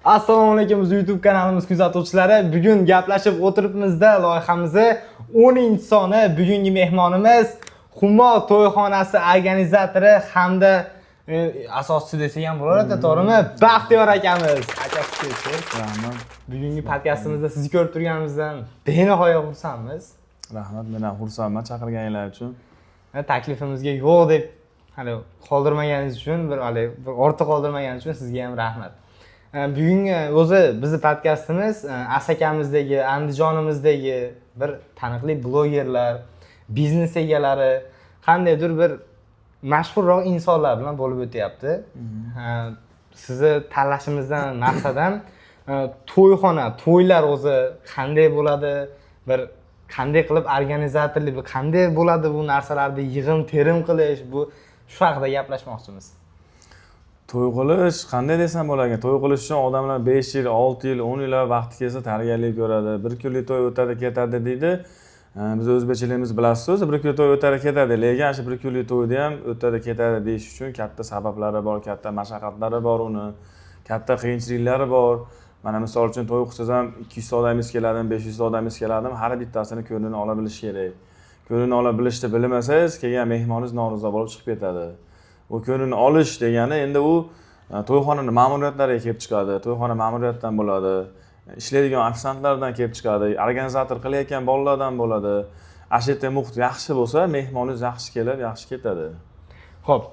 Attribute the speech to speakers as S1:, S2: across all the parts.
S1: Assalomu alaykum YouTube kanalimiz kuzatuvchilari. Bugun gaplashib o'tiribmizda loyihamizni 10-soni. Bugungi mehmonimiz Humo to'yxonasi organizatori hamda asoschisi desam ham bo'lardi, to'g'rimi? Baxtiyor akamiz. Akasi
S2: Rahmat.
S1: bugungi podkastimizda sizni ko'rib turganimizdan benihoya xursandmiz.
S2: Rahmat, men ham xursandman chaqirganingiz uchun.
S1: Taklifimizga yo'q deb hali qoldirmaganingiz uchun, bir ortiq qoldirmaganingiz uchun sizga ham rahmat. Bugungi o'zi bizning podkastimiz Asakamizdagi, Andijonimizdagi bir taniqli blogerlar, biznes egalari, qandaydir bir mashhurroq insonlar bilan bo'lib o'tyapti. Sizni tanlashimizdan maqsadim to'yxona, to'ylar o'zi qanday bo'ladi, bir qanday qilib organizatorlik, qanday bo'ladi bu narsalarni yig'im-terim qilish, bu shu haqida gaplashmoqchimiz.
S2: To'y qilish qanday desam bo'larkan? To'y qilish uchun odamlar 5 yil, 6 yil, 10 yillab vaqti kelsa tayyorgarlik ko'radi. Bir kunlik to'y o'tadi, ketadi deydi. Biz o'zbekchiligimiz bilasiz, bir kunlik to'y o'tadi, ketadi. Lekin shu bir kunlik to'yda ham o'tadi, ketadi deyish uchun katta sabablari bor, katta mashaqqatlari bor uni, katta qiyinchiliklari bor. Mana misol uchun to'y qilsangiz ham 200 odamimiz keladi, 500 odamimiz keladi, har bittasini ko'nglini ola bilish kerak. Ko'nglini ola bilishni bilmasangiz, kelgan mehmoningiz norozi bo'lib chiqib ketadi. U ko'nglini olish degani endi u to'yxonaning ma'muriyatlariga kelib chiqadi. To'yxona ma'muriyatdan bo'ladi. Ishlaydigan ofitsiantlardan kelib chiqadi. Organizator qilayotgan bolalardan bo'ladi. Asheta muhit yaxshi bo'lsa, mehmoningiz yaxshi kelib, yaxshi ketadi.
S1: Xo'p,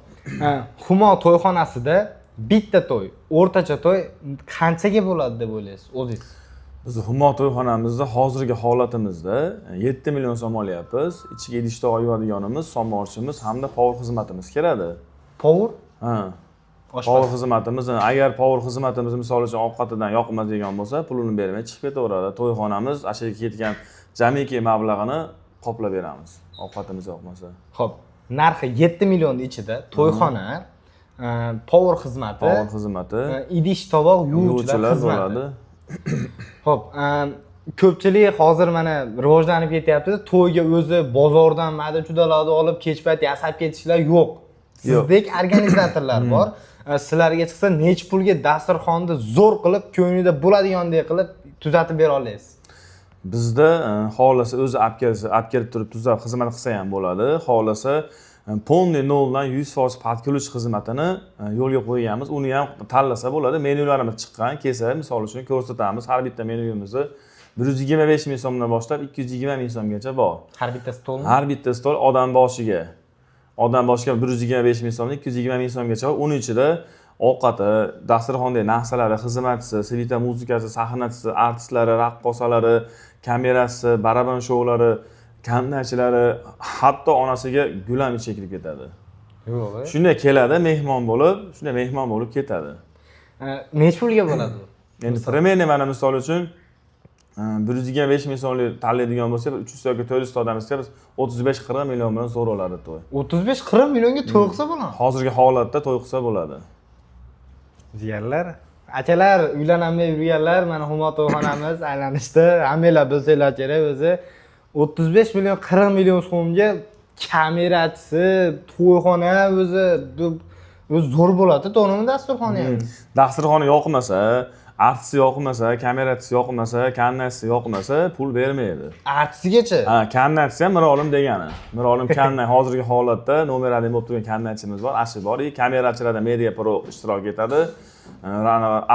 S1: Humo to'yxonasida bitta to'y, o'rtacha to'y qanchaga bo'ladi deb o'ylaysiz o'zingiz?
S2: Biz Humo to'yxonamizda hozirgi holatimizda 7 million so'm olyapmiz. Ichiga idish-tovoq yuvadiganimiz, somorchimiz hamda power xizmatimiz kiradi.
S1: Power?
S2: Ha. Power xizmatimiz, agar power xizmatimiz misol uchun ovqatidan yoqmaydigan bo'lsa, pulini bermay chiqib ketaveradi. To'yxonamiz ashaga ketgan jamiki mablag'ini qoplab beramiz. Ovqatimiz yoqmasa.
S1: Xo'p, narxi 7 million ichida to'yxona, power xizmati, idish-tovoq yuvuvchilar xizmati. Xo'p, ko'pchilik hozir mana rivojlanib ketyapti. To'yga o'zi bozordan mayda-chudalarni olib kech payt yasab ketishlar yo'q. Sizdek organizatorlar bor. Sizlarga chiqsa nech pulga dasturxonni zo'r qilib, ko'nglida bo'ladigandek qilib tuzatib bera olasiz?
S2: Bizda xohlasa o'zi olib kelib turib tuzab xizmat qilsa ham bo'ladi. Xohlasa polniy noldan 100% podkuluch xizmatini yo'lga qo'yganmiz. Uni ham tanlasa bo'ladi. Menyularimiz chiqqan, kelsa, misol uchun ko'rsatamiz. Har bitta menyumizni 125 ming so'mdan boshlab 220 ming so'mgacha bor.
S1: Har bitta stolmi?
S2: Har bitta stol odam boshiga 125 ming so'mdan 220 ming so'mgacha bor. Uning ichida ovqati, dasturxondagi narsalari, xizmatchisi, svita muzikasi, sahnachisi, artistlari, raqqosalari, kamerasi, baraban shoulari, kandachilari, hatto onasiga gul ham ichiga kirib ketadi.
S1: Yo'q.
S2: Shunday keladi, mehmon bo'lib ketadi.
S1: Nech pulga bo'ladi bu?
S2: Endi primerni mana misol uchun 125 ming so'mlik tanlaydigan bo'lsa, 300 yoki 400 odamimizga biz 35-40 million bilan zo'r oladi to'y.
S1: 35-40 millionga to'y qilsa bo'ladi.
S2: Hozirgi holatda to'y qilsa bo'ladi.
S1: Jiyanlar, akalar, uylanmay yurganlar, mana Humo to'yxonamiz aylanishda hammalar bilsanglar kerak o'zi 35 million 40 million so'mga kamerachisi, to'yxona o'zi zo'r bo'ladi, to'g'rimi dasturxoni ham?
S2: Dasturxoni yoqmasa, artisi yoqmasa, kamerachisi yoqmasa, kannachisi yoqmasa pul bermaydi.
S1: Artisigacha?
S2: Ha, kannachisi ham Mirolim degani. Mirolim kannay hozirgi holatda nomer 1 bo'lib turgan kannachimiz bor, ashi bor. Kamerachilarda Media Pro ishtirok etadi.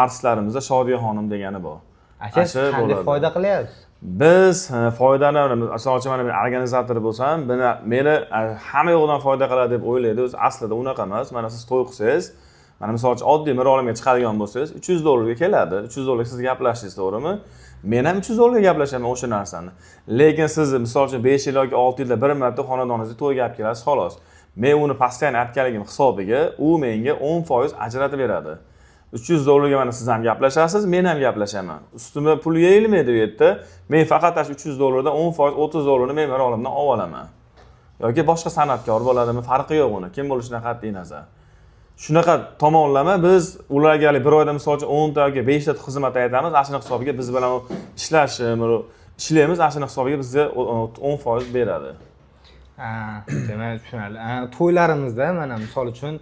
S2: Artistlarimizda Shodiya xonim degani bor.
S1: Aka, qanday foyda qilyapsiz?
S2: Biz foydani, asosan men organizator bo'lsam, meni hamma yo'qdan foyda qiladi deb o'ylaydi. O'zi aslida unaqa emas. Mana siz to'y qilsangiz, mana misol uchun oddiy Mirolimga chiqadigan bo'lsangiz, 300 dollarga keladi. 300 dollarga siz gaplashingiz, to'g'rimi? Men ham 300 dollarga gaplashaman o'sha narsani. Lekin siz misol uchun 5 yil yoki 6 yilda bir marta xonadoningizga to'yga olib kelasiz, xolos. Men uni postoyan aytganligim hisobiga u menga 10% ajratib beradi. 300 dollarga mana siz ham gaplashasiz, men ham gaplashaman. Ustimda pul yeyilmaydi bu yerda. Men faqat 300 dollardan 10%, 30 dollarni men Mirolimdan olib olaman. Yoki boshqa san'atkor bo'ladimi, farqi yo'q uni. Kim bo'lishidan qat'iy nazar. Shunaqa tomonlama biz ularga bir oyda misol uchun 10 ta yoki 5 ta xizmat aytamiz, ashuna hisobiga biz bilan ishlaymiz, ashuna hisobiga bizga 10% beradi.
S1: Demak, tushunarli. To'ylarimizda mana misol uchun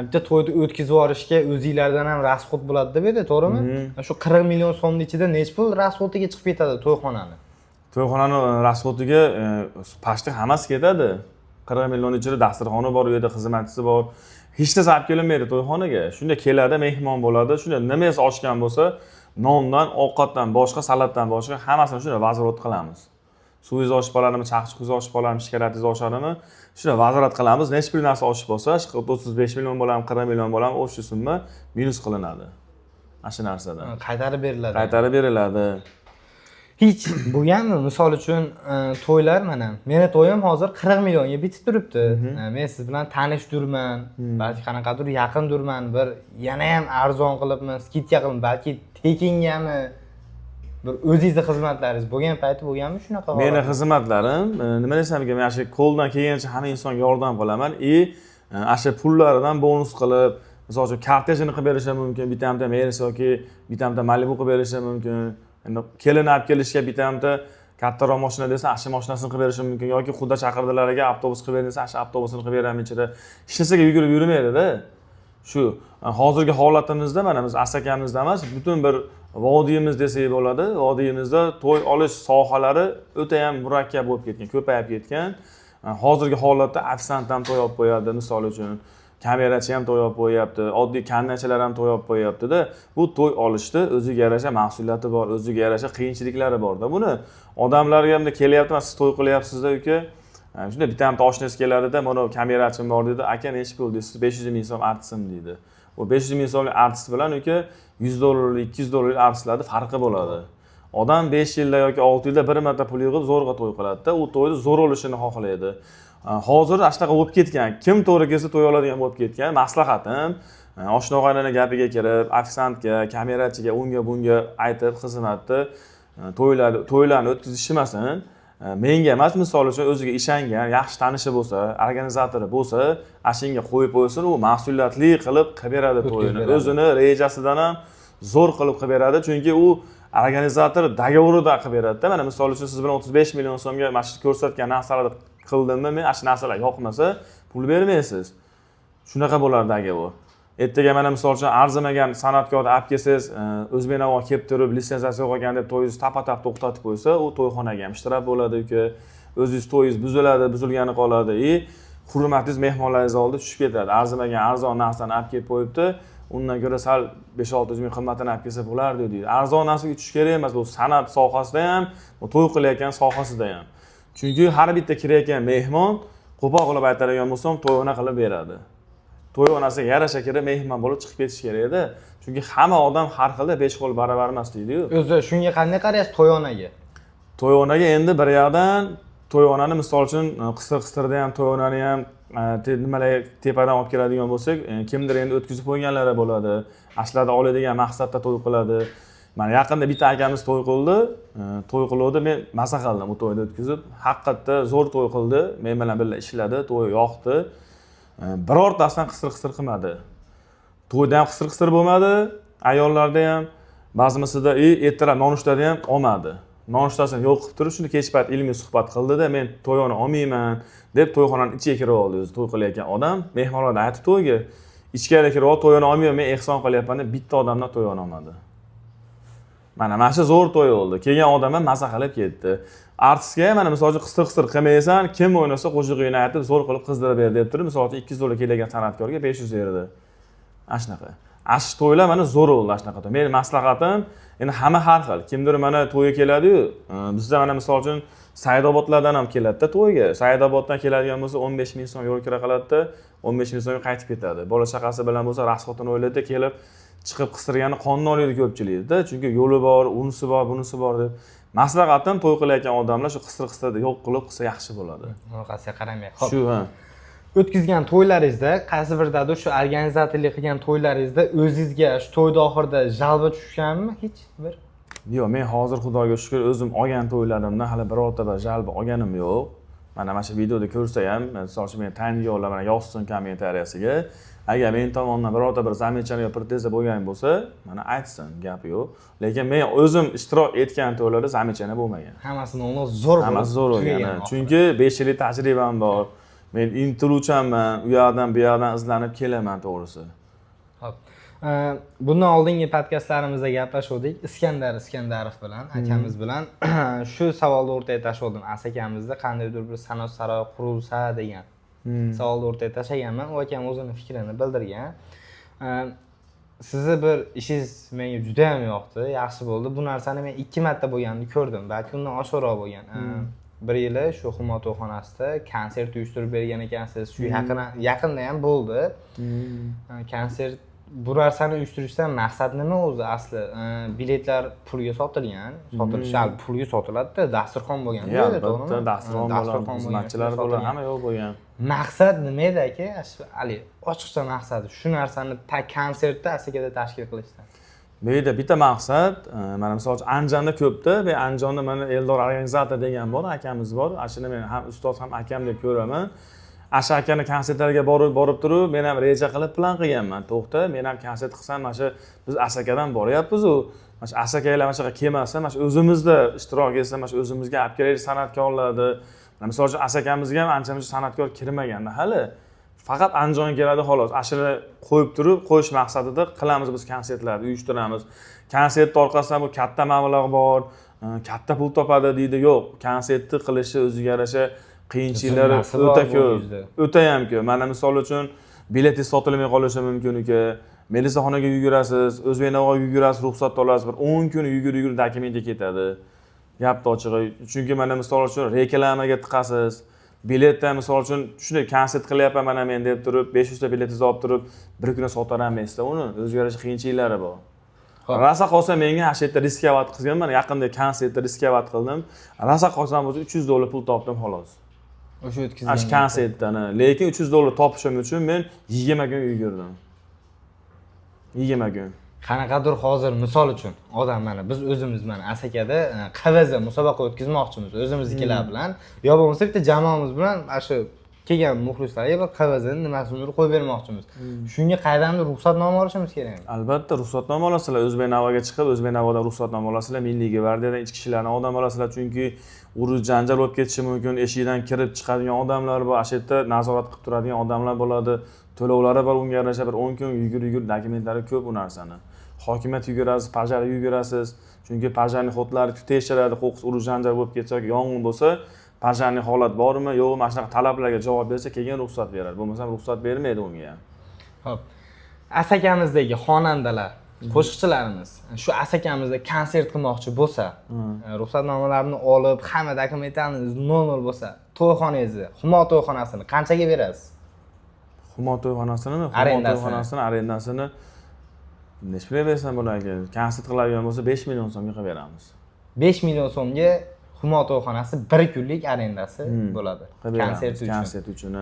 S1: bitta to'yni o'tkazib yuborishga o'zingizlardan ham rasxod bo'ladi deb edi, to'g'rimi? Shu 40 million so'mning ichida necha pul rasxodiga chiqib ketadi to'yxonani?
S2: To'yxonani rasxodiga pashti hammasi ketadi. 40 million ichida dasturxoni bor, u yerda xizmatchisi bor. Hech narsa olib kelinmaydi to'yxonaga. Shunda keladi, mehmon bo'ladi. Shunda nimangiz oshgan bo'lsa, nondan, ovqatdan boshqa, salatdan boshqa hammasini shunda vazorat qilamiz. Suvingiz oshib qoladimi, chaqchuqingiz oshib qoladimi, shikaratingiz oshadimi, shunda vazorat qilamiz. Necha pul narsa oshib bo'lsa, 35 million bo'ladimi, 40 million bo'ladimi, o'sha summa minus qilinadi. Mana shu narsadan.
S1: Qaytarib beriladi.
S2: Qaytarib beriladi.
S1: Hech bo'lganmi? Misol uchun to'ylar mana meni to'yim hozir 40 millionga bitib turibdi. Men siz bilan tanishdirman, balki qanaqadir yaqindurman, bir yana ham arzon qilibman, skidka qilib, balki tekingami bir o'zingizning xizmatlaringiz bo'lgan payti bo'lganmi shunaqa?
S2: Meni xizmatlarim nima desam ekan, men shu qo'ldan kelgancha hamma insonga yordam qilaman. Asha pullaridan bonus qilib, misol uchun kortejini qilib berishim mumkin, bitamda Mercedes yoki bitamda Malibu qilib berishim mumkin. Endi kelin olib kelishga bitamda kattaroq mashina desa, asha mashinasini qilib berishim mumkin yoki xudo chaqirdilarga avtobus qilib berilsa, asha avtobusini qilib beraman ichida. Hech narsaga yugurib yurmaydi-da. Shu hozirgi holatimizda mana biz asakamizda emas, butun bir vodiyimiz desak bo'ladi. Vodiyimizda to'y olish sohalari o'ta ham murakkab bo'lib ketgan, ko'payib ketgan. Hozirgi holatda ofisant ham to'y olib qo'yadi, misol uchun kamerachi ham to'y olib qo'yapti, oddiy kannachilar ham to'y olib qo'yapti-da. Bu to'y olishda o'ziga yarasha mas'uliyati bor, o'ziga yarasha qiyinchiliklari bor-da. Buni odamlarga ham kelyapti, siz to'y qilyapsiz-da uka. Shunda bitta oshnasi keladi-da, mana kamerachim bor dedi. Aka necha pul deysiz? 500 ming so'm artistim deydi. O 500 ming so'mlik artist bilan uka 100 dollarlik, 200 dollarlik artistlarning farqi bo'ladi. Odam 5 yilda yoki 6 yilda bir marta pul yig'ib zo'rg'a to'y qiladi-da. U to'yni zo'r bo'lishini xohlaydi. Hozir shunaqa bo'lib ketgan. Kim to'g'ri kelsa to'y oladigan bo'lib ketgan. Maslahatim oshna og'aylarning gapiga kirib, ofisantga, kamerachiga, unga bunga aytib xizmatni to'ylarni o'tkazishmasin. Menga emas, misol uchun o'ziga ishongan, yaxshi tanishi bo'lsa, organizatori bo'lsa, ashinga qo'yib qo'ysin, u mas'uliyatli qilib beradi to'yini. O'zini rejasidan ham zo'r qilib beradi, chunki u organizator dogovorida qilib beradi-da. Mana misol uchun siz bilan 35 million so'mga mana shu ko'rsatgan narsalarni qildimmi, men shu narsalar yoqmasa, pul bermaysiz. Shunaqa bo'lar dogovor. Ertaga mana misol uchun arzimagan san'atkorni olib kelsangiz, O'zbeknavo kelib turib, litsenziyatsiya olgan deb to'yingizni tapa-tap to'xtatib qo'ysa, u to'yxonaga ham ishtirok bo'ladi uka. O'zingiz to'yingiz buziladi, buzilgani qoladi. Hurmatingiz mehmonlaringiz oldida tushib ketadi. Arzimagan arzon narsani olib kelib qo'yibdi. Undan ko'ra sal 5-600 ming qimmatini olib kelsa bo'lardi deydi. Arzon narsaga uchish kerak emas, bu san'at sohasida ham, to'y qilayotgan sohasida ham. Chunki har bitta kirayotgan mehmon qo'pol qilib aytadigan bo'lsam, to'yona qilib beradi. To'y onasiga yarasha kirib mehmon bo'lib chiqib ketish kerak edi. Chunki hamma odam har xilda 5 qo'l baravar emas deydi-yu.
S1: O'zi shunga qanday qaraysiz to'yonaga?
S2: To'yonaga endi bir yoqdan to'yonani misol uchun qistir-qistirda ham to'yonani ham nimalar tepadan olib keladigan bo'lsak, kimdir endi o'tkazib qo'yganlari bo'ladi. Ashlarda oladigan maqsadda to'y qiladi. Mana yaqinda bitta akamiz to'y qildi. To'y qiluvdi, men maza qildim u to'yni o'tkazib. Haqiqatda zo'r to'y qildi. Men bilan birga ishladi, to'y yoqdi. Birortasidan qistir-qistir qilmadi. To'yda ham qistir-qistir bo'lmadi, ayollarda ham, ba'zimisida ertalab nonushtada ham olmadi. Nonushtasini yo'q qilib turib, shunda kech payt ilmiy suhbat qildida, men to'yoni olmayman deb to'yxonaning ichiga kirib oldi o'zi to'y qilayotgan odam. Mehmonlarga aytdi to'yga, ichkariga kirib olib to'yoni olmayman, men ehson qilyapman deb bitta odamdan to'yoni olmadi. Mana shu zo'r to'y oldi. Kelgan odam ham maza qilib ketdi. Artistga mana misol uchun qistir-qistir qilmaysan, kim o'ynasa qo'shig'ini aytib zo'r qilib qizdirib ber deb turib, misol uchun 200 dollar kelgan san'atkorga 500 berdi. Ashnaqa. Ash to'ylar mana zo'r oldi ashnaqa. Mening maslahatim, endi hamma har xil. Kimdir mana to'yga keladi-yu, bizda mana misol uchun Saidobodlardan ham keladi-da to'yga. Saidoboddan keladigan bo'lsa 15 ming so'm yo'l kira qiladi-da, 15 ming so'mga qaytib ketadi. Bola chaqasi bilan bo'lsa rasxotini o'ylaydi, kelib chiqib qistirgani qonun oladi ko'pchilikda, chunki yo'li bor, unisi bor, bunisi bor deb. Maslahatim to'y qilayotgan odamlar shu qistir-qistirda yo'q qilib qilsa yaxshi bo'ladi.
S1: Bunaqasiga qaramay. Xo'p.
S2: Shu, ha.
S1: O'tkazgan to'ylaringizda, qaysi birdadir shu organizatorlik qilgan to'ylaringizda o'zingizga shu to'yda oxirida jalba tushganmi hech bir?
S2: Yo'q, men hozir Xudoga shukr o'zim olgan to'ylarimdan hali birorta bir jalba olganim yo'q. mana shu videoda ko'rsa ham, misol uchun meni taniydiganlar mana yozsin kommentariyasiga. Agar men tomonidan birorta bir zamechani yo proteza bo'lgan bo'lsa, mana aytsin, gapi yo'q. Lekin men o'zim ishtirok etgan to'ylarda zamechani bo'lmagan.
S1: Hammasi no'noq zo'r bo'ldi.
S2: Hammasi zo'r bo'lgan. Chunki 5 yillik tajribam bor. Men intiluvchanman, u yoqdan bu yoqdan izlanib kelaman to'g'risi.
S1: Xo'p. Bundan oldingi podkastlarimizda gaplashdik Iskandar Iskandarov bilan, akamiz bilan shu savolni o'rtaga tashladim. Asakamizda qandaydir bir sanoat saroyi qurilsa degan savolni o'rtaga tashlaganman. U akam o'zining fikrini bildirgan. Sizni bir ishingiz menga juda ham yoqdi, yaxshi bo'ldi. Bu narsani men 2 marta bo'lganini ko'rdim, balki undan oshiqroq bo'lgan. Bir yili shu Humo to'yxonasida konsert uyushtirib bergan ekansiz. Shu yaqinda ham bo'ldi. Konsert bu narsani uyushtirishdan maqsad nima o'zi asli? Biletlar pulga sotilgan, sotilishi pulga sotiladi-da, dasturxon bo'lgan.
S2: Albatta, dasturxon bo'lgan, xizmatchilar bo'lgan, hamma yo'q bo'lgan.
S1: Maqsad nima edi aka? Ali, ochiqcha maqsadi shu narsani konsertda Asakada tashkil qilishdan.
S2: Bu yerda bitta maqsad, mana misol uchun Andijonda ko'pda, va Andijonda mana Eldor organizator degan bor, akamiz bor. Ashuni men ham ustoz ham akam deb ko'raman. Asha akani konsertlarga borib turib, men ham reja qilib plan qilganman. To'xta, men ham konsert qilsam, mana shu biz Asakadan boryapmiz-ku. Mana shu Asakalar mana shu yoqqa kelmasa, mana shu o'zimizda ishtirok etsa, mana shu o'zimizga olib kelaylik san'atkorlarni. Misol uchun Asakamizga ham ancha-muncha san'atkor kirmaganda hali. Faqat Andijonga keladi xolos. Ashuni qo'yib turib, qo'yish maqsadida qilamiz biz konsertlarni uyushtiramiz. Konsert orqasidan bu katta mablag' bor, katta pul topadi deydi. Yo'q, konsertni qilishi o'ziga yarasha qiyinchiliklari o'ta ko'p. O'ta ham ko'p. Mana misol uchun biletingiz sotilmay qolishi mumkin uka. Melisaxonaga yugurasiz, O'zbeknovaga yugurasiz, ruxsat olasiz, bir 10 kun yugurib dokumentga ketadi. Gapni ochig'i. Chunki mana misol uchun reklamaga tiqasiz. Biletda misol uchun shunday konsert qilyapman mana men deb turib 500 ta biletingizni olib turib bir kunda sotaramizda uni o'ziga yarasha qiyinchiliklari bor. Rasa qolsa menga shu yerda riskovat qilganman, yaqinda konsertda riskovat qildim. Rasa qolsam o'zi $300 pul topdim xolos.
S1: O'sha o'tkazgan.
S2: Ash konsertdan, lekin $300 topishim uchun men 20 kun yugurdim. 20 kun.
S1: Qanaqadir hozir misol uchun odam mana biz o'zimiz mana Asakada QVZ musobaqa o'tkazmoqchimiz o'zimiznikilar bilan yo bo'lmasa bitta jamoamiz bilan mana shu kelgan muxlislarga bir QVZning nimasini qo'yib bermoqchimiz. Shunga qaydandir ruxsatnoma olishimiz kerakmi?
S2: Albatta, ruxsatnoma olasizlar. O'zbeknovaga chiqib, O'zbeknovadan ruxsatnoma olasizlar, Milliy gvardiyadan ichki ishlardan odam olasizlar, chunki urush janjal bo'lib ketishi mumkin, eshikdan kirib chiqadigan odamlar bor, shu yerda nazorat qilib turadigan odamlar bo'ladi. To'lovlari bor, unga yarasha bir 10 kun yugur dokumentlari ko'p u narsani. Hokimiyat yugurasiz, pajarga yugurasiz. Chunki pajarning xotlari tekshiradi, qo'qis urush janjal bo'lib ketsa yoki yong'in bo'lsa, pajarning holat bormi, yo'qmi, mana shunaqa talablarga javob bersa, keyin ruxsat beradi. Bo'lmasa ruxsat bermaydi unga ham.
S1: Xo'p. Asakamizdagi xonandalar, qo'shiqchilarimiz shu Asakamizda konsert qilmoqchi bo'lsa, ruxsatnomalarni olib, hamma dokumentlaringiz nol bo'lsa, to'yxonangizni, Humo to'yxonasini qanchaga berasiz?
S2: Humo to'yxonasini, arendasini nechga bersam bo'larkan? Konsert qiladigan bo'lsa 5 million so'mga qilib beramiz.
S1: 5 million so'mga Humo to'yxonasi 1 kunlik arendasi bo'ladi.
S2: Konsert uchun.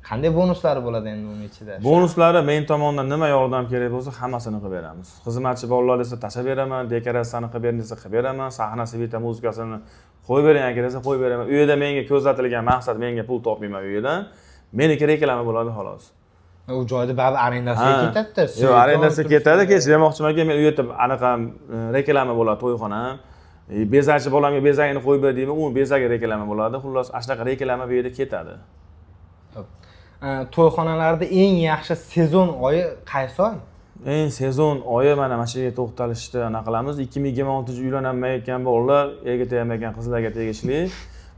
S1: Qanday bonuslari bo'ladi endi uning ichida?
S2: Bonuslari men tomonidan nima yordam kerak bo'lsa, hammasini qilib beramiz. Xizmatchi bolalar esa tashlab beraman, dekoratsiyani qilib bering desa qilib beraman, sahna sveta muzikasini qo'yib bering agar desa qo'yib beraman. U yerda menga ko'zlatilgan maqsad menga pul topmayman u yerdan. Meniki reklama bo'ladi xolos.
S1: U joyda baribir arendasiga ketadi-da.
S2: Yo'q, arendasiga ketadi. Keyin demoqchimanki, men u yerda anaqa reklama bo'ladi to'yxonam. Bezakchi bolamga bezagini qo'yib ber deyman, u bezagi reklama bo'ladi. Xullas, shunaqa reklama bu yerda ketadi.
S1: To'yxonalarda eng yaxshi sezon oyi qaysi oy?
S2: Eng sezon oyi mana shu yerga to'xtalishda anaqa qilamiz. 2026 uylanmayotgan bolalar, erga tegmayotgan qizlarga tegishli.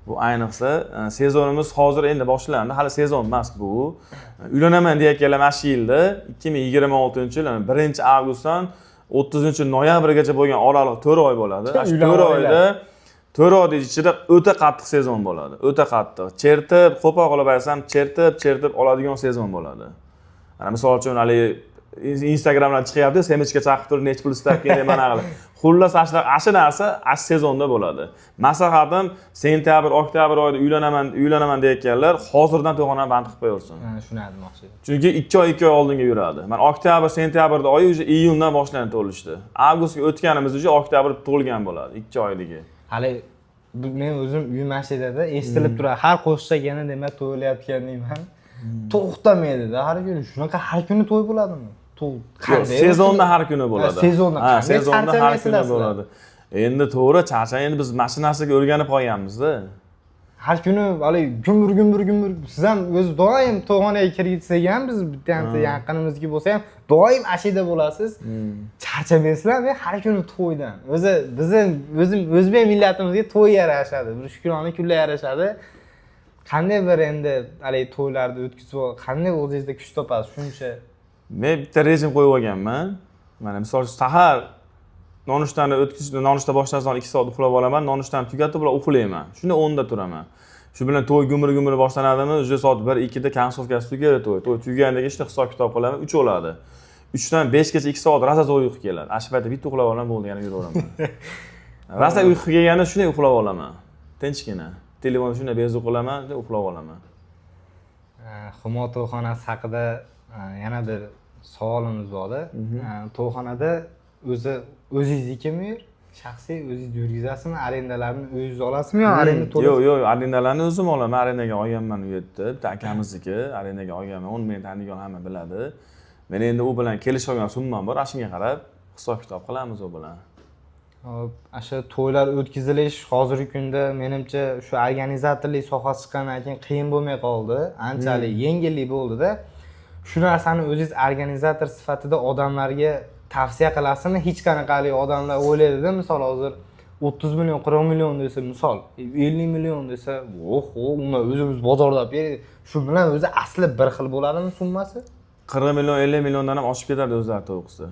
S2: Bu ayniqsa sezonimiz hozir endi boshlandi. Hali sezon emas bu. Uylanaman deyotganlar mana shu yilda 2026-yil 1-avgustdan 30-noyabrgacha bo'lgan oraliq 4 oy bo'ladi. Shu 4 oyda 4 oyning ichida o'ta qattiq sezon bo'ladi. O'ta qattiq. Chertib, qo'pol qilib aytsam, chertib oladigan sezon bo'ladi. Mana misol uchun hali Instagramdan chiqyapti, semichga chaqib turib, nech pul istab keling mana qilib. Xullas, ashu narsa ash sezonda bo'ladi. Maslahatim, sentyabr, oktyabr oyida uylanaman deyotganlar hozirdan to'yxonani band qilib qo'yursin.
S1: Shuni aytmoqchi edim.
S2: Chunki 2 oy oldinga yuradi. Mana oktyabr, sentyabrda oyi уже iyundan boshlanib to'lishdi. Avgustga o'tganimizda уже oktyabr to'lgan bo'ladi, 2 oyligi.
S1: Hali Men o'zim uyim masjidida eshitilib turadi. Har qo'shchagani demak to'ylayotgan deyman. To'xtamaydi-da har kuni. Shunaqa har kuni to'y bo'ladimi?
S2: Sezonda har kuni bo'ladi.
S1: Sezonda
S2: sezonda har kuni bo'ladi. Endi to'g'ri charchang, endi biz mashinasiga o'rganib qolganmiz-da.
S1: Har kuni hali gumbur. Siz ham o'zi doim to'yxonaga kirgizsak ham biz bitta yaqinimizniki bo'lsa ham doim ashida bo'lasiz. Charchamaysizlar, har kuni to'ydan. O'zi bizning o'zbek millatimizga to'y yarashadi. Bir shukrona kunlar yarashadi. Qanday bir endi hali to'ylarni o'tkazib, qanday o'zingizda kuch topasiz shuncha?
S2: Men bitta rejim qo'yib olganman. Mana misol uchun sahar nonushtani nonushta boshlangan 2 soat uxlab olaman, nonushtani tugatib bilan uxlayman. Shunda 10 da turaman. Shu bilan to'y gumir boshlanadimi, o'sha soat 1-2 da konsultkasi tugaydi to'y. To'y tugagandan keyin hisob kitob qilaman, 3 bo'ladi. 3 dan 5 gacha 2 soat rosa zo'r uyqu keladi. Ash paytda bitta uxlab olaman, bo'ldi, yana yuraveraman. Rosa uyqu kelganda shunday uxlab olaman. Tinchgina. Telefonni shunday bezib qilaman, uxlab olaman.
S1: Humo to'yxonasi haqida yana bir savolimiz bor-da. To'yxonada o'zingiznikimi? Shaxsiy o'zingiz yurgizasizmi? Arendalarni o'zingiz olasizmi yo arenda to'laysiz?
S2: Yo'q, arendalarni o'zim olaman. Arendaga olganman u yerda. Bitta akamizniki arendaga olganman. Uni men tanigan hamma biladi. Men endi u bilan kelishib olgan summam bor. Shunga qarab hisob kitob qilamiz u bilan.
S1: Hop, o'sha to'ylar o'tkazilish hozirgi kunda menimcha shu organizatorlik sohasi chiqqandan keyin qiyin bo'lmay qoldi. Anchalik yengillik bo'ldi-da. Shu narsani o'zingiz organizator sifatida odamlarga tavsiya qilasizmi? Hech qanaqalik odamlar o'ylaydi-da, misol hozir 30 million, 40 million desa, misol 50 million desa, uni o'zimiz bozorda berib, shu bilan o'zi asli bir xil bo'ladimi summasi?
S2: 40 million, 50 milliondan ham oshib ketadi o'zlari to'y qilsa.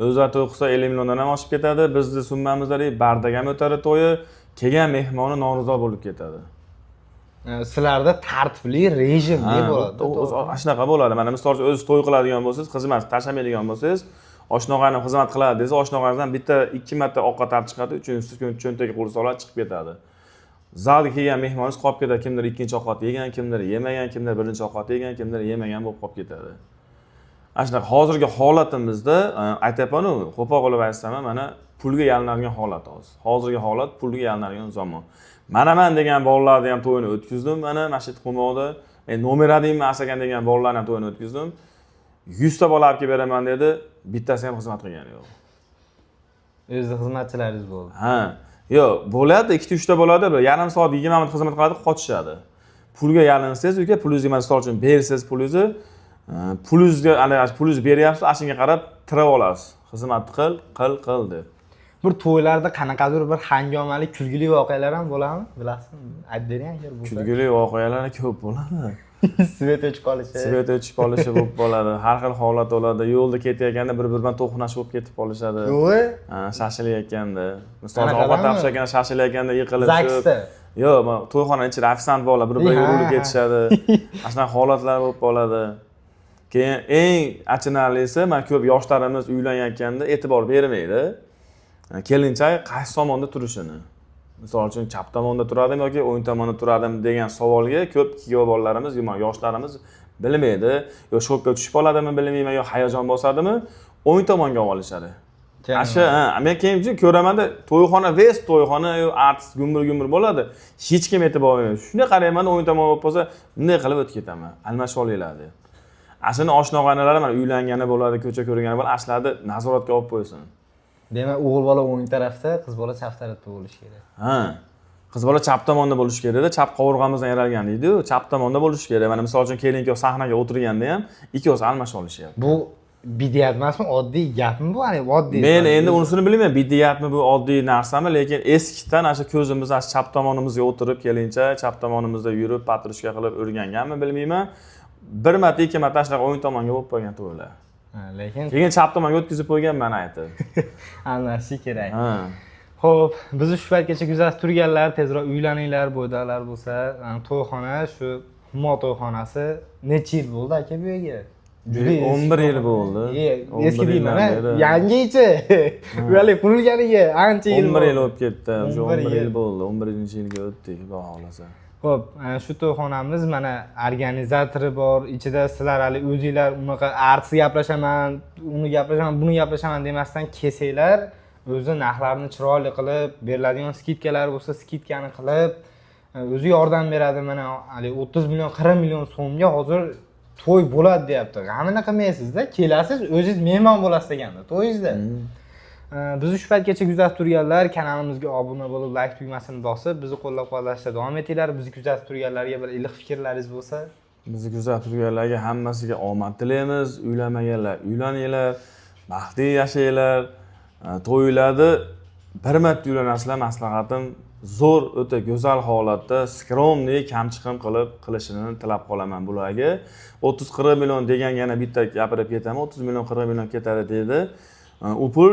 S2: O'zlari to'y qilsa 50 milliondan ham oshib ketadi. Bizning summamizda bardak ham o'tadi to'yi, kelgan mehmoni norizo bo'lib ketadi.
S1: Sizlarda tartibli, rejimli bo'ladi.
S2: Shunaqa bo'ladi. Mana misol uchun o'zingiz to'y qiladigan bo'lsangiz, xizmat tashlamaydigan bo'lsangiz, oshno'g'aynim xizmat qiladi desa, oshno'g'ayingizdan bitta 2 marta ovqat olib chiqadi, uchinchisi kun cho'ntaga qo'l soladi, chiqib ketadi. Zalga kelgan mehmoningiz qolib ketadi, kimdir ikkinchi ovqat yegan, kimdir yemagan, kimdir birinchi ovqat yegan, kimdir yemagan bo'lib qolib ketadi. Shunaqa hozirgi holatimizda aytayapman-ku, qo'pol qilib aytsam, mana pulga yalinadigan holat hozir. Hozirgi holat pulga yalinadigan zamon. Men degan bolalarni ham to'yini o'tkazdim, mana Mashid Humoda. Men nomeradim asagan degan bolalarni ham to'yini o'tkazdim. 100 ta bola olib kelib beraman dedi, bittasi ham xizmat qilgani yo'q.
S1: O'zi xizmatchilaringiz bo'ldi.
S2: Yo'q, bo'ladi, 2-3 ta bo'ladi, bir yarim soat 20 minut xizmat qiladi, qochishadi. Pulga yalinsangiz, uka, pulingizni misol uchun bersangiz pulingizni, pulingizni beryapsiz, ashunga qarab tirab olasiz. Xizmat qil deb.
S1: Bir to'ylarda qanaqadir bir hangomali, kulgili voqealar ham bo'ladimi? Bilasizmi? Aytib bering agar bo'lsa.
S2: Kulgili voqealar ko'p bo'ladi.
S1: Svet o'chib qolishi.
S2: Svet o'chib qolishi bo'lib qoladi. Har xil holat bo'ladi. Yo'lda ketayotganda bir-biridan to'qnashib bo'lib ketib qolishadi.
S1: Yo'q.
S2: Shashilayotganda. Masalan, ovqat topshirganda shashilayotganda yiqilib
S1: Zaksda.
S2: Yo'q, to'yxona ichida ofitsiant bolalar bir-biriga urilib ketishadi. Shunaqa holatlar bo'lib qoladi. Keyin eng achinarlisi, men ko'p yoshlarimiz uylanayotganda e'tibor bermaydi. Kelinchak qaysi tomonda turishini. Misol uchun chap tomonda turadimi yoki o'ng tomonda turadimi degan savolga ko'p kuyov bolalarimiz, yoshlarimiz bilmaydi. Yo shokka tushib qoladimi, bilmayman, yo hayajon bosadimi, o'ng tomonga olishadi. Men keyin ko'ramanda to'yxona yo artist gumbur bo'ladi. Hech kim e'tibor bermaydi. Shunday qaraymanda o'ng tomon bo'lib qolsa, bunday qilib o'tib ketaman. Almashib olinglar deb. Aslida oshno'g'aynalar mana uylangani bo'ladi, ko'cha ko'rgani bo'ladi, ashlarni nazoratga olib qo'ysin.
S1: Demak, o'g'il bola o'ng tarafda, qiz bola chap tarafda bo'lishi kerak.
S2: Qiz bola chap tomonda bo'lishi kerak-da, chap qovurg'amizdan yaralgan deydi-ku, chap tomonda bo'lishi kerak. Mana misol uchun kelin-kuyov sahnaga o'tirganda ham ikkovsi almashib olishyapti.
S1: Bu bidiyat emasmi, oddiy gapmi bu? Hani oddiy.
S2: Men endi unisini bilmayman, bidiyatmi bu, oddiy narsami, lekin eskidan ana shu ko'zimiz chap tomonimizga o'tirib, kelincha chap tomonimizda yurib, patrushka qilib o'rganganmi, bilmayman. Bir marta, ikki marta shunaqa o'ng tomonga bo'lib qolgan to'ylar.
S1: Lekin
S2: keyin chap tomonga o'tkazib qo'yganman aytib.
S1: Almashish kerak. Xo'p, bizni shu paytgacha kuzatib turganlar, tezroq uylaninglar, bo'ydalar bo'lsa, to'yxona shu Humo to'yxonasi necha yil bo'ldi aka bu yerga?
S2: 11 yil bo'ldi.
S1: Eski deyman, yangichi. Ular qurilganiga ancha yil.
S2: 11 yil bo'lib ketdi. 11 yil bo'ldi. 11-yilga o'tdik, xudo xolasa.
S1: Xo'p, shu to'yxonamiz mana organizatori bor, ichida sizlar hali o'zingizlar unaqa artist gaplashaman, uni gaplashaman, buni gaplashaman demasdan kelsanglar, o'zi narxlarni chiroyli qilib, beriladigan skidkalar bo'lsa, skidkani qilib, o'zi yordam beradi. Mana hali 30 million, 40 million so'mga hozir to'y bo'ladi deyapti. G'amini qilmaysizda, kelasiz, o'zingiz mehmon bo'lasiz deganda, to'yingizda. Bizni shu paytgacha kuzatib turganlar, kanalimizga obuna bo'lib, like tugmasini bosib, bizni qo'llab-quvvatlashda davom etinglar. Bizni kuzatib turganlarga bir iliq fikrlaringiz bo'lsa,
S2: bizni kuzatib turganlarga hammasiga omad tilaymiz. Uylanmaganlar uylaninglar, baxtli yashanglar. To'ylarda bir marta uylanasizlar, maslahatim zo'r, o'ta go'zal holatda skromniy, kamchiqim qilib qilishini tilab qolaman bularga. 30-40 million degan yana bitta gapirib ketaman. 30 million, 40 million ketadi dedi. U pul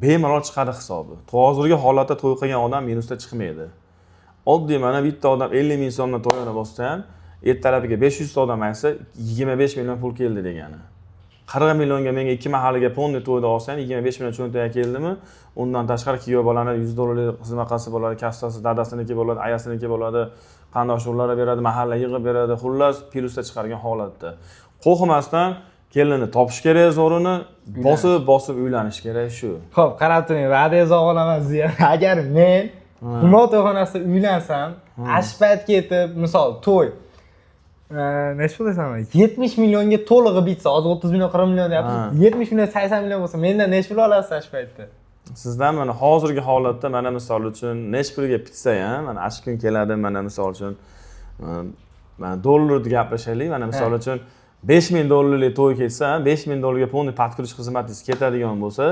S2: bemalol chiqadi hisobi. Hozirgi holatda to'y qilgan odam minusda chiqmaydi. Oddiy mana bitta odam 50 ming so'mdan to'yini bossa ham, ertalabiga 500 ta odam aytsa 25 million pul keldi degani. 40 millionga menga 2 mahaliga ponni to'yda olsam 25 million cho'ntaga keldimi? Undan tashqari kuyov bolani 100 dollarlik xizmatqasi bo'ladi, kassasi dadasiniki bo'ladi, ayasiniki bo'ladi, qandoshlarga beradi, mahalla yig'ib beradi. Xullas, plyusda chiqargan holatda. Qo'rqmasdan kelinni topish kerak, zo'rini bosib uylanish kerak shu.
S1: Xo'p, qarab turing, va'da yo'q olaman sizga. Agar men Humo to'yxonasida uylansam, ashpayt ketib, misol to'y nechta desam, 70 millionga to'lig'i bitsa, hozir 30 million, 40 million deyapsiz. 70 million, 80 million bo'lsa, mendan nechta pul olasiz ashpaytda?
S2: Sizdan mana hozirgi holatda mana misol uchun nechta pulga bitsa ham, mana ash kun keladi, mana misol uchun mana dollarni gapirishaylik, mana misol uchun 5000 dollarlik to'y ketsa, 5000 dollarga ponni patkurish xizmatingiz ketadigan bo'lsa,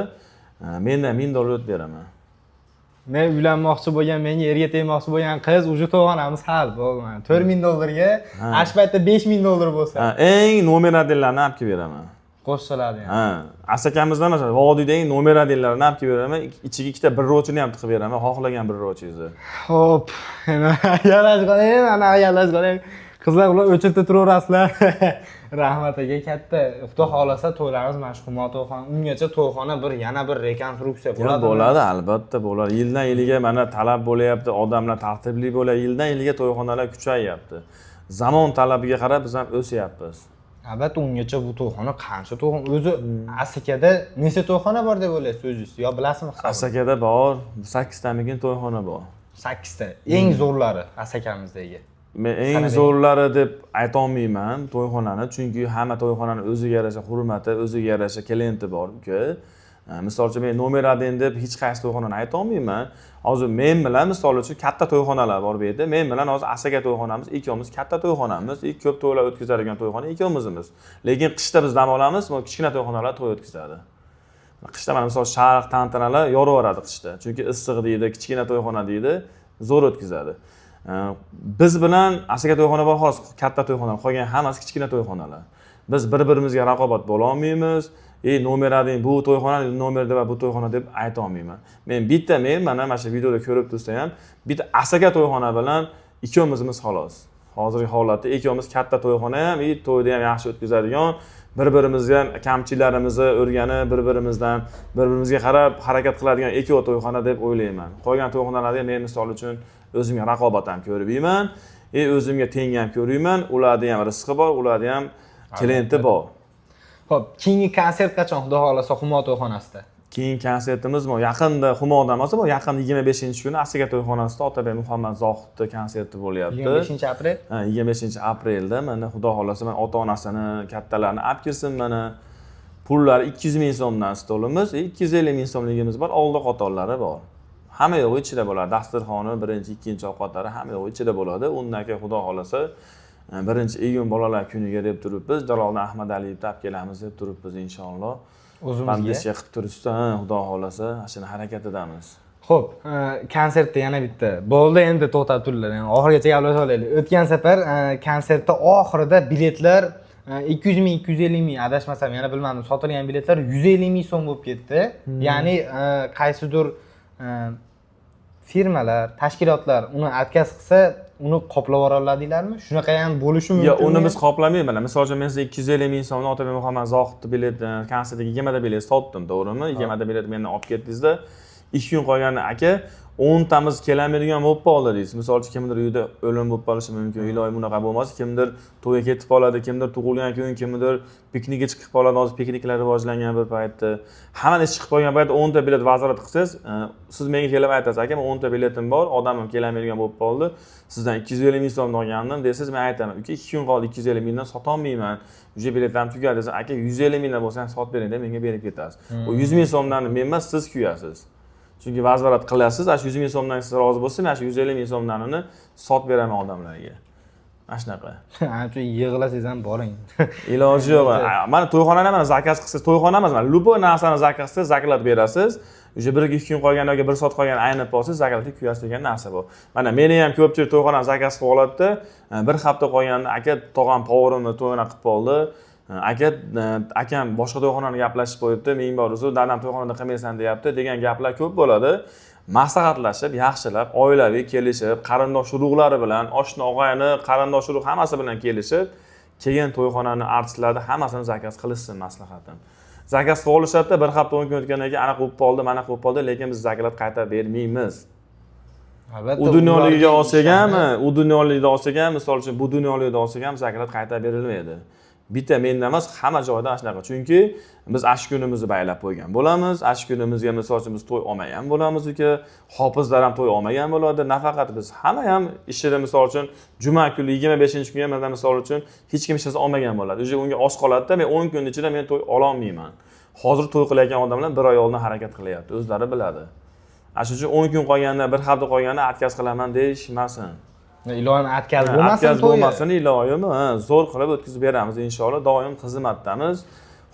S2: mendan 1000 dollar o'tib beraman.
S1: Men uylanmoqchi bo'lgan, menga erga tegmoqchi bo'lgan qiz uje to'g'onamiz hal bo'ldi. 4000 dollarga, ashpaytda 5000 dollar bo'lsa,
S2: eng nomeradillarni olib kelib beraman.
S1: qo'shiladi ham.
S2: Asakamizdan mana vodiydagi nomeradillarni olib kelib beraman. Ichiga ikkita bir rochini ham tiqib beraman, xohlagan bir rochingizni.
S1: Hop, yalash qoling, ana yalash qoling. Qizlar ular o'chirib turaverasizlar. Rahmat aka, katta. Xudo xolasa to'ylarimiz mana shu Humo to'yxona, ungacha to'yxona yana bir rekonstruksiya bo'ladi.
S2: Bo'ladi, albatta bo'ladi. Yildan yiliga mana talab bo'layapti, odamlar tartibli bo'ladi. Yildan yiliga to'yxonalar kuchayyapti. Zamon talabiga qarab biz ham o'syapmiz.
S1: Albatta, ungacha bu to'yxona qancha to'yxona? O'zi Asakada nechta to'yxona bor deb o'ylaysiz o'zingiz? Yo bilasizmi hisobini?
S2: Asakada bor, 8 tamikin to'yxona bor.
S1: 8 ta. Eng zo'rlari Asakamizdagi.
S2: Men eng zo'rlari deb ayta olmayman to'yxonani, chunki hamma to'yxonani o'ziga yarasha hurmati, o'ziga yarasha klienti bor, uka. Misol uchun men nomer 1 deb hech qaysi to'yxonani ayta olmayman. Hozir men bilan misol uchun katta to'yxonalar bor bu yerda. Men bilan hozir Asaka to'yxonamiz, ikkovimiz katta to'yxonamiz, ko'p to'ylar o'tkazadigan to'yxona ikkovimizimiz. Lekin qishda biz dam olamiz, kichkina to'yxonalar to'y o'tkazadi. Qishda mana misol sharq tantanalar yoraveradi qishda. Chunki issiq deydi, kichkina to'yxona deydi, zo'r o'tkazadi. Biz bilan Asaka to'yxona bor, xolos katta to'yxona, qolgan hammasi kichkina to'yxonalar. Biz bir-birimizga raqobat bo'la olmaymiz. Nomer 1 bu to'yxona, nomer 2 bu to'yxona deb ayta olmayman. Men mana shu videoda ko'rib tursa ham, bitta Asaka to'yxona bilan ikkovimiz xolos. Hozirgi holatda ikkovimiz katta to'yxona ham, to'yda ham yaxshi o'tkazadigan, bir-birimizga kamchiliklarimizni o'rganib, bir-birimizga qarab harakat qiladigan ikkov to'yxona deb o'ylayman. Qolgan to'yxonalarda men misol uchun o'zimga raqobat ham ko'rmayman, o'zimga teng ham ko'rmayman. Ularda ham rizqi bor, ularda ham klienti bor.
S1: Xo'p, keyingi konsert qachon Xudo xolasa Humo to'yxonasida?
S2: Keyin konsertimiz bor. Yaqinda Humodan bo'lsa, bu yaqin 25-kuni Asaka to'yxonasida Otabek Muhammad Zohidning konserti bo'lyapti.
S1: 25-aprel?
S2: 25-aprelda mana Xudo xolasa men ota-onasini, kattalarni olib kirsin mana. Pullar 200 ming so'mdan stolimiz, 250 ming so'mligimiz bor, oldi qatorlari bor. Hamma yo'q ichida bo'ladi. Dasturxoni, birinchi, ikkinchi ovqatlari hamma yo'q ichida bo'ladi. Undan keyin Xudo xolasa birinchi iyun bolalar kuniga deb turibmiz. Jaloliddin Ahmadaliyevni olib kelamiz deb turibmiz inshaalloh. O'zimizga qilib turishsa, Xudo xolasa, shuni harakat edamiz.
S1: Xo'p, konsertda yana bitta. Bo'ldi, endi to'xtab turinglar. Oxirigacha gaplashib olaylik. O'tgan safar konsertda oxirida biletlar 200 ming, 250 ming, adashmasam, yana bilmadim, sotilgan biletlar 150 ming so'm bo'lib ketdi. Ya'ni qaysidir firmalar, tashkilotlar uni отказ qilsa, uni qoplab oladinglarmi? Shunaqa ham bo'lishi mumkin.
S2: Yo'q, uni biz qoplamaymiz. Masalan, men sizga 250 ming so'mni Otabek Muhammad Zohidning bilet konsertiga 20 ta bilet sotdim, to'g'rimi? 20 ta bilet mendan olib ketdingizda, 2 kun qolgan aka, 10 tamiz kelolmaydigan bo'lib qoldi deysiz. Misol uchun kimdir uyida o'lim bo'lib qolishi mumkin, iloyim bunaqa bo'lmas. Kimdir to'yga ketib qoladi, kimdir tug'ilgan kun, kimdir piknikka chiqib qoladi. Hozir pikniklar rivojlangan bir paytda. Hamma chiqib qolgan paytda 10 ta bilet vazorat qilsangiz, siz menga kelib aytasiz, aka, men 10 ta biletim bor, odamim kelolmaydigan bo'lib qoldi. Sizdan 250 ming so'm olgandim desiz, men aytaman, uka 2 kun qoldi, 250 mingdan sota olmayman. Uje biletlarim tugadi desa, aka 150 mingdan bo'lsa ham sotib bering deb menga berib ketasiz. U 100 ming so'mdan men emas, siz kuyasiz. Chunki vazorat qilasiz, ana shu 100 ming so'mdan siz rozi bo'lsangiz, mana shu 150 ming so'mdan uni sotib beraman odamlarga. Mana shunaqa.
S1: Ancha yig'lasangiz ham boring.
S2: Iloji yo'q. Mana to'yxonani mana zakaz qilsangiz, to'yxona emas, mana luboy narsani zakaz qilsangiz, zaklat berasiz. O'sha 1-2 kun qolgandan keyin 1 soat qolgan aynib qolsangiz, zaklatga kuyasiz degan narsa bu. Mana meni ham ko'pchilik to'yxonani zakaz qilib oladi-da, bir hafta qolganda aka tog'am powerimni to'yini qilib qoldi. Akam boshqa to'yxonani gaplashib qo'yibdi, men bor o'zi dadam to'yxonada qilmaysan deyapti degan gaplar ko'p bo'ladi. Maslahatlashib, yaxshilab, oilaviy kelishib, qarindosh urug'lari bilan, oshna og'ayni, qarindosh urug' hammasi bilan kelishib, keyin to'yxonani artistlarni hammasini zakaz qilishsin maslahatim. Zakaz qilib olishadi, bir hafta 10 kun o'tgandan keyin ana qilib qoldi, mana qilib qoldi, lekin biz zakaz qaytarib bermaymiz.
S1: Albatta,
S2: u dunyoligiga olsak ham, misol uchun bu dunyoligiga olsak ham zakaz qaytarib berilmaydi. Bitta menda emas, hamma joyda shunaqa. Chunki biz ash kunimizni baylab qo'ygan bo'lamiz. Ash kunimizga misol uchun biz to'y olmagan bo'lamiz uka, hofizlar ham to'y olmagan bo'ladi. Nafaqat biz, hamma ham ishida misol uchun juma kuni 25-kunga mana misol uchun hech kim ishsiz olmagan bo'ladi. O'sha unga oz qoladi-da, men 10 kun ichida men to'y ola olmayman. Hozir to'y qilayotgan odamlar 1 oy oldin harakat qilyapti, o'zlari biladi. Shuning uchun 10 kun qolganda, 1 hafta qolganda atkaz qilaman deyishmasin.
S1: Iloyim atkaz bo'lmasin,
S2: atkaz bo'lmasin, iloyim, zo'r qilib o'tkazib beramiz inshaalloh. Doim xizmatdamiz.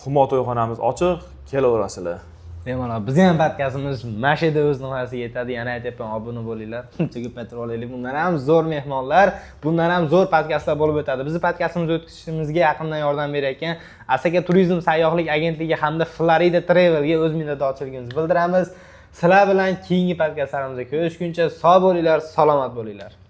S2: Humo to'yxonamiz ochiq, kelaverasizlar.
S1: Mana bizning ham podkastimiz mashida o'z nihoyasiga yetadi. Yana aytyapman, obuna bo'linglar. Chunki petrol olaylik. Bundan ham zo'r mehmonlar, bundan ham zo'r podkastlar bo'lib o'tadi. Bizni podkastimizni o'tkazishimizga yaqindan yordam berayotgan Asaka turizm sayyohlik agentligi hamda Florida Travel'ga o'z minnatdorchiligimizni bildiramiz. Sizlar bilan keyingi podkastlarimizda ko'rishguncha sog' bo'linglar, salomat bo'linglar.